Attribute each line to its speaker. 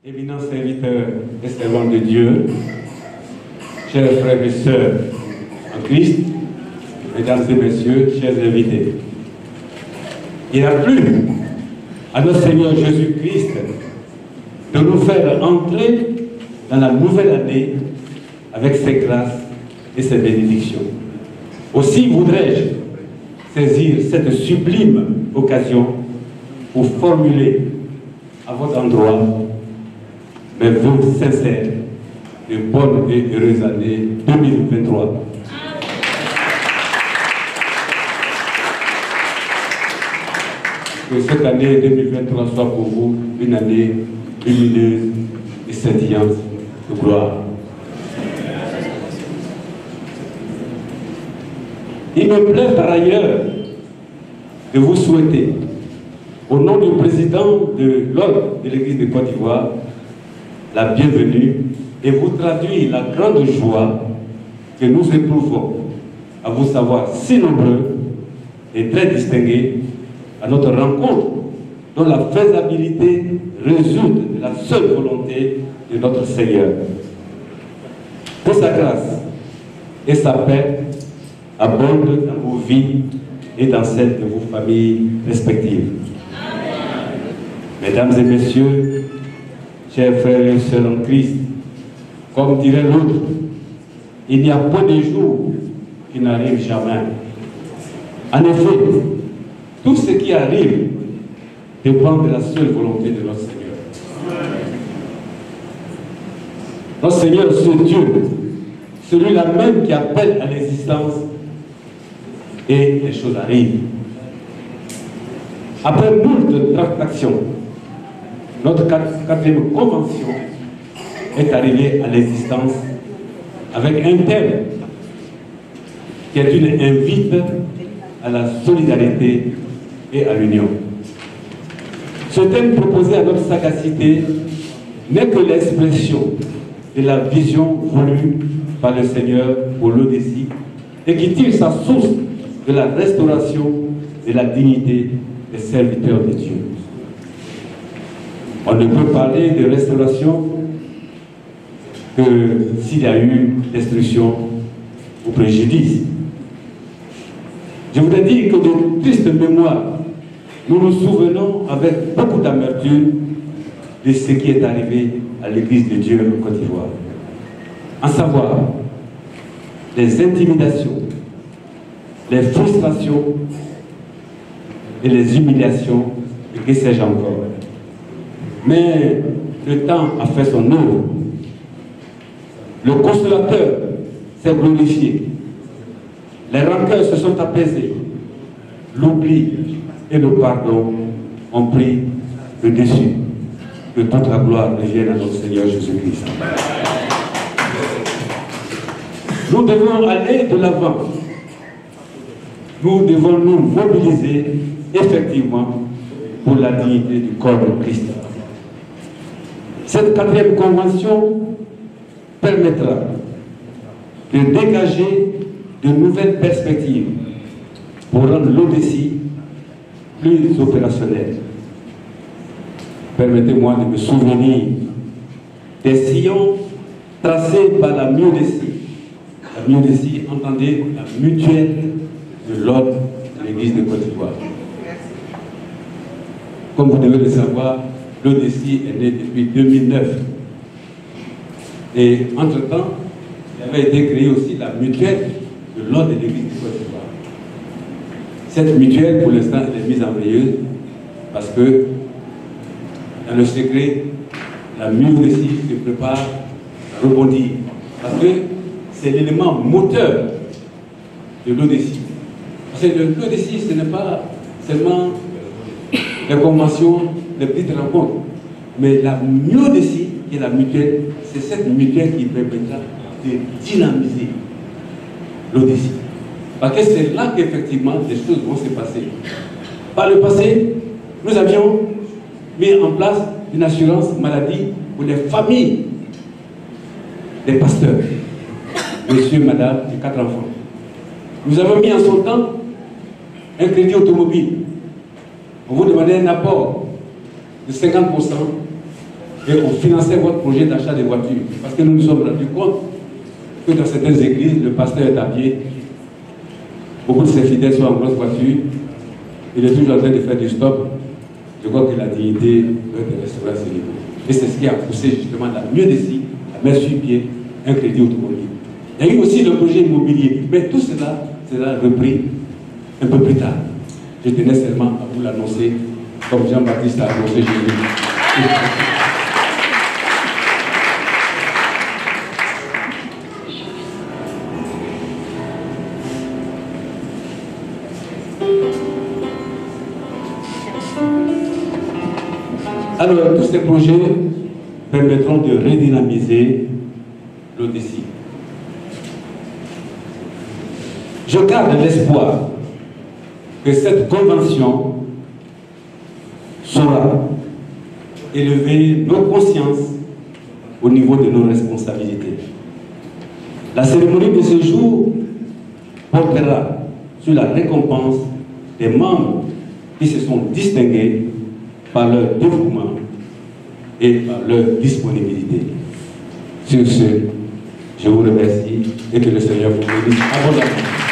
Speaker 1: Éminents serviteurs et servants de Dieu, chers frères et sœurs en Christ, mesdames et messieurs, chers invités, il a plu à notre Seigneur Jésus-Christ de nous faire entrer dans la nouvelle année avec ses grâces et ses bénédictions. Aussi voudrais-je saisir cette sublime occasion pour formuler à votre endroit mes vœux sincères de bonne et heureuse année 2023. Que cette année 2023 soit pour vous une année lumineuse et scintillante de gloire. Il me plaît par ailleurs de vous souhaiter, au nom du président de l'ordre de l'Église de Côte d'Ivoire, la bienvenue et vous traduire la grande joie que nous éprouvons à vous savoir si nombreux et très distingués à notre rencontre dont la faisabilité résulte de la seule volonté de notre Seigneur. Que sa grâce et sa paix abondent dans vos vies et dans celles de vos familles respectives. Mesdames et messieurs, chers frères et sœurs en Christ, comme dirait l'autre, il n'y a point de jour qui n'arrive jamais. En effet, tout ce qui arrive dépend de la seule volonté de notre Seigneur. Notre Seigneur, ce Dieu, celui-là même qui appelle à l'existence, et les choses arrivent. Après moult tractations, notre quatrième convention est arrivée à l'existence avec un thème qui est une invite à la solidarité et à l'union. Ce thème proposé à notre sagacité n'est que l'expression de la vision voulue par le Seigneur pour l'Odessie et qui tire sa source de la restauration de la dignité des serviteurs de Dieu. On ne peut parler de restauration que s'il y a eu destruction ou préjudice. Je voudrais dire que de tristes mémoires, nous nous souvenons avec beaucoup d'amertume de ce qui est arrivé à l'Église de Dieu en Côte d'Ivoire. À savoir, les intimidations, les frustrations et les humiliations, et que sais-je encore. Mais le temps a fait son œuvre. Le consolateur s'est glorifié. Les rancœurs se sont apaisées. L'oubli et le pardon ont pris le dessus. Que toute la gloire revienne à notre Seigneur Jésus-Christ. Nous devons aller de l'avant. Nous devons nous mobiliser effectivement pour la dignité du corps de Christ. Cette quatrième convention permettra de dégager de nouvelles perspectives pour rendre l'Odessie plus opérationnelle. Permettez-moi de me souvenir des sillons tracés par la myodessie. La myodessie, entendez, la mutuelle de l'ordre de l'Église de Côte d'Ivoire. Comme vous devez le savoir, l'Odessie est née depuis 2009. Et entre-temps, il avait été créée aussi la mutuelle de l'ordre de l'Église de Côte d'Ivoire. Cette mutuelle, pour l'instant, elle est mise en veilleuse parce que, dans le secret, la myodessie se prépare à rebondir. Parce que c'est l'élément moteur de l'Odessie. Parce que l'Odessie, ce n'est pas seulement les conventions, les petites rencontres, mais la myodessie, qui est la mutuelle, c'est cette mutuelle qui permettra de dynamiser l'Odessie. Parce que c'est là qu'effectivement les choses vont se passer. Par le passé, nous avions mis en place une assurance maladie pour les familles des pasteurs, monsieur, madame, et 4 enfants. Nous avons mis en son temps un crédit automobile. On vous demandait un apport de 50% et on finançait votre projet d'achat de voitures. Parce que nous nous sommes rendus compte que dans certaines églises, le pasteur est à pied, beaucoup de ses fidèles sont en grosse voiture, il est toujours en train de faire du stop. Je crois que la dignité doit être restaurée à ce niveau. Et c'est ce qui a poussé justement la mieux d'ici à mettre sur pied un crédit automobile. Il y a eu aussi le projet immobilier, mais tout cela sera repris un peu plus tard. Je tenais seulement à vous l'annoncer, comme Jean-Baptiste a annoncé Jésus. Alors, tous ces projets permettront de redynamiser l'Odessi. Je garde l'espoir que cette convention saura élever nos consciences au niveau de nos responsabilités. La cérémonie de ce jour portera sur la récompense des membres qui se sont distingués par leur dévouement et par leur disponibilité. Sur ce, je vous remercie et que le Seigneur vous bénisse abondamment.